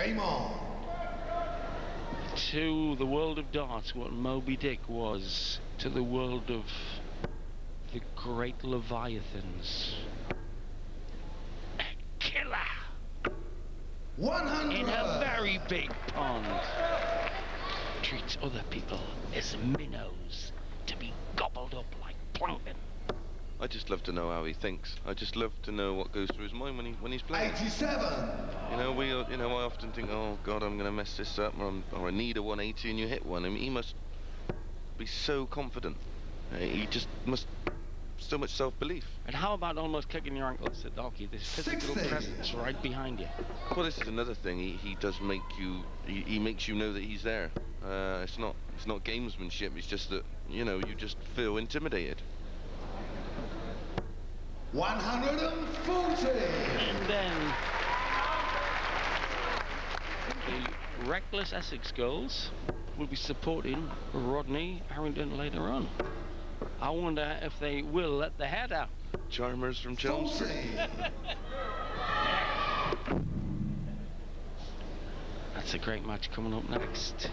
Game on. To the world of darts, what Moby Dick was to the world of the great Leviathans. A killer 100. in a very big pond. Treats other people as minnows to be gobbled up like plankton. I just love to know how he thinks. I just love to know what goes through his mind when he's playing. 87. You know, I often think, oh God, I'm going to mess this up, or I need a 180, and you hit one. I mean, he must be so confident. He just must so much self-belief. And how about almost kicking your ankle? Said Donkey, this physical presence right behind you. Well, this is another thing. He does make you. He makes you know that he's there. It's not gamesmanship. It's just that you just feel intimidated. 140. And then the reckless Essex girls will be supporting Rodney Harrington later on. I wonder if they will let the head out. Charmers from Chelmsford. That's a great match coming up next.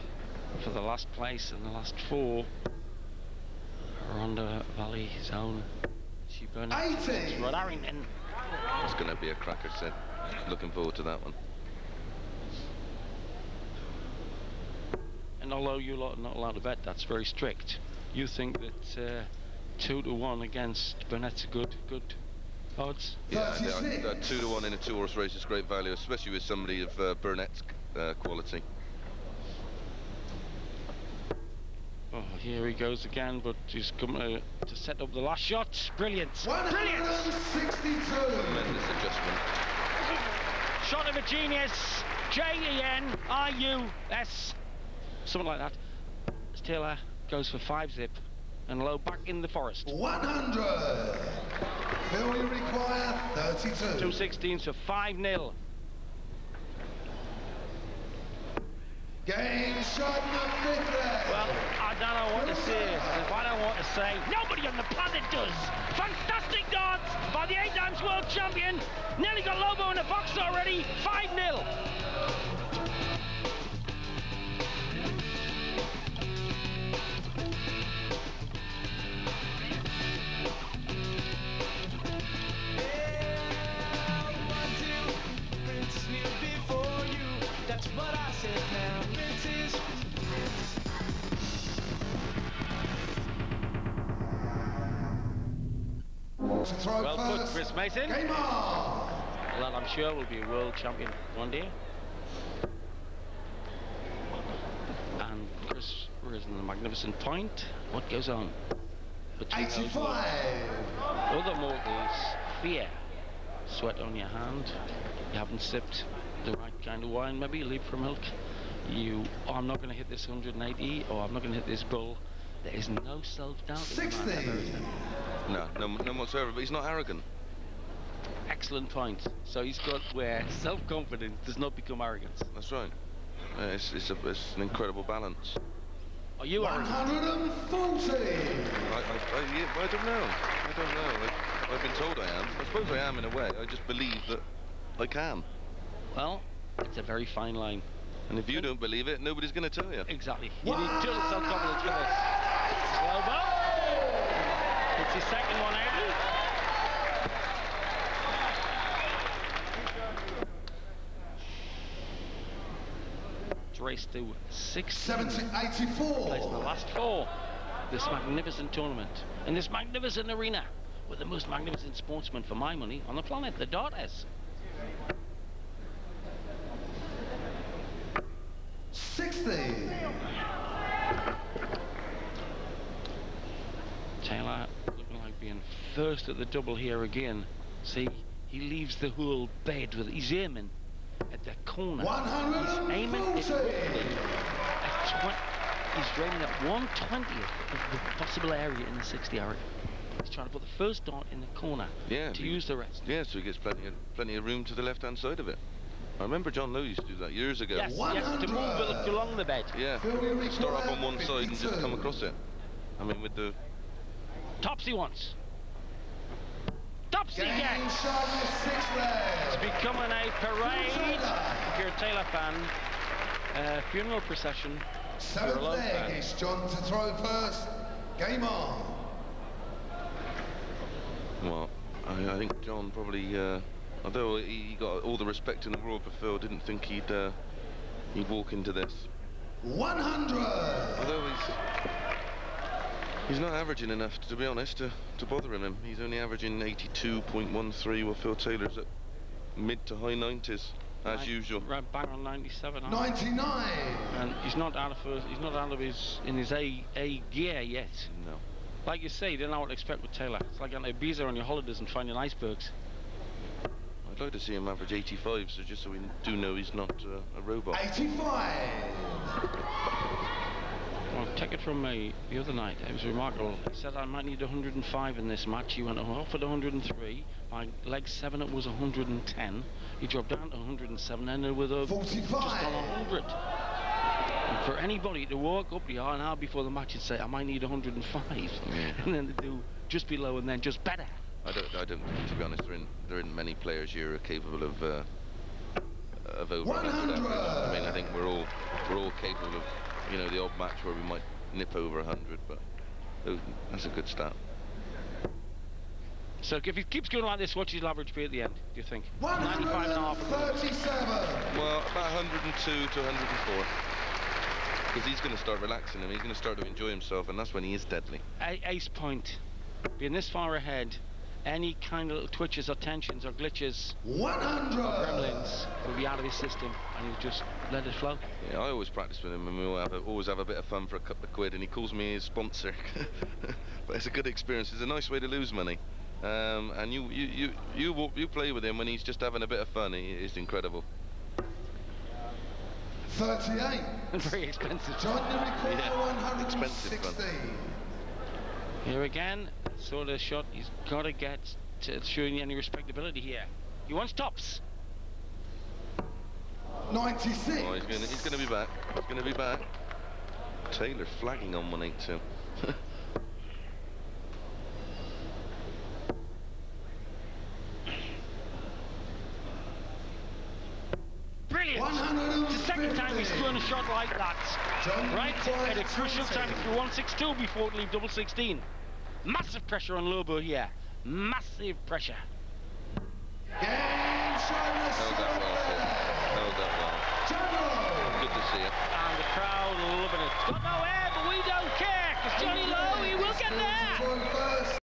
For the last place and the last four, Rhondda Valley Zone. 80. Rod Harrington. It's going to be a cracker set. Looking forward to that one. And although you're not allowed to bet, that's very strict. You think that 2-1 against Burnett's a good odds? Yeah, 2-1 in a two-horse race is great value, especially with somebody of Burnett's quality. Oh, here he goes again, but he's coming to set up the last shot. Brilliant! 162. Tremendous adjustment. Shot of a genius. Genius. Something like that. As Taylor goes for 5-zip, and Lowe back in the forest. 100. Bill, you require 32. 2/16 for 5-0. Game shot number 50. Well, I don't know what to say. And if I don't know what to say, nobody on the planet does. Fantastic darts by the 8 times world champion. Nearly got Lowe in the box already. 5-0. That's what I said now, Princess. Well put, Chris Mason. Game on. Well, I'm sure will be a world champion one day. And Chris is in the magnificent point. What goes on? 85. Other mortals fear. Sweat on your hand. You haven't sipped the right kind of wine, maybe leap for milk. I'm not going to hit this 180, or I'm not going to hit this bull. There is no self-doubt. 60. No whatsoever, but he's not arrogant. Excellent point. So he's got where self-confidence does not become arrogance. That's right. It's an incredible balance. Are you arrogant? 140. I don't know. I've been told I am. I suppose I am in a way. I just believe that I can. Well, it's a very fine line. And if you don't believe it, nobody's going to tell you. Exactly. You need total self-confidence for this. Slow ball. It's his second 180. It's raced to 84. Place in the last four. This magnificent tournament. In this magnificent arena. With the most magnificent sportsman for my money on the planet, the Darters. 60. Taylor looking like being first at the double here again. See, he leaves the whole bed with his aiming at the corner. 140. He's aiming at he's aiming at 1/20th of the possible area in the 60 area. He's trying to put the first dart in the corner to use the rest. Yeah, so he gets plenty of room to the left-hand side of it. I remember John Lowe used to do that years ago. Yes, to move along the bed. Yeah, start off on one side and just come across it. I mean, with the... Topsy once. Topsy Game again. shot of 6 legs. It's becoming a parade. you're a Taylor fan, funeral procession. You're a Seventh Lowe leg, fan. it's John to throw first. Game on. Well, I think John probably, although he got all the respect in the world for Phil, didn't think he'd walk into this. 100. Although he's not averaging enough, to be honest, to bother him. He's only averaging 82.13, while Phil Taylor's at mid to high 90s, as usual. Right bang on 97. 99. And he's not out of his A gear yet. No. Like you say, you don't know what to expect with Taylor. It's like going to Ibiza on your holidays and finding icebergs. I'd like to see him average 85, so just so we do know he's not a robot. 85. Well, take it from me, the other night, it was remarkable. He said I might need 105 in this match. He went off at 103. By leg 7 it was 110. He dropped down to 107 and ended with a 45. just on 100. And for anybody to walk up the hour before the match and say I might need 105, and then to do just below and then just better. I don't. To be honest, there isn't many players here who are capable of over 100 average. I mean, I think we're all capable of, you know, the odd match where we might nip over 100, but that's a good start. So if he keeps going like this, what's his average be at the end, do you think? 137. Well, about 102 to 104. Because he's going to start relaxing him, he's going to start to enjoy himself, and that's when he is deadly. Ace point. Being this far ahead, any kind of twitches or tensions or glitches 100. or gremlins will be out of his system, and he'll just let it flow. Yeah, I always practice with him, and we always have a bit of fun for a couple of quid, and he calls me his sponsor. But it's a good experience. It's a nice way to lose money. And you play with him when he's just having a bit of fun. It's incredible. 38. Very expensive. John the recorder, Yeah, expensive 160. Here again, sort of shot he's got to get to showing any respectability here. He wants tops. 96. Oh, he's gonna be back. He's gonna be back. Taylor flagging on 182. Brilliant! It's the second time he's thrown a shot like that. Right at a crucial time, he threw 162 before to leave double 16. Massive pressure on Lowe here. Massive pressure. Game Held that well, Phil. Held that well. Good to see it. And the crowd loving it. Got no air, but we don't care, because Johnny Lowe, he will get there.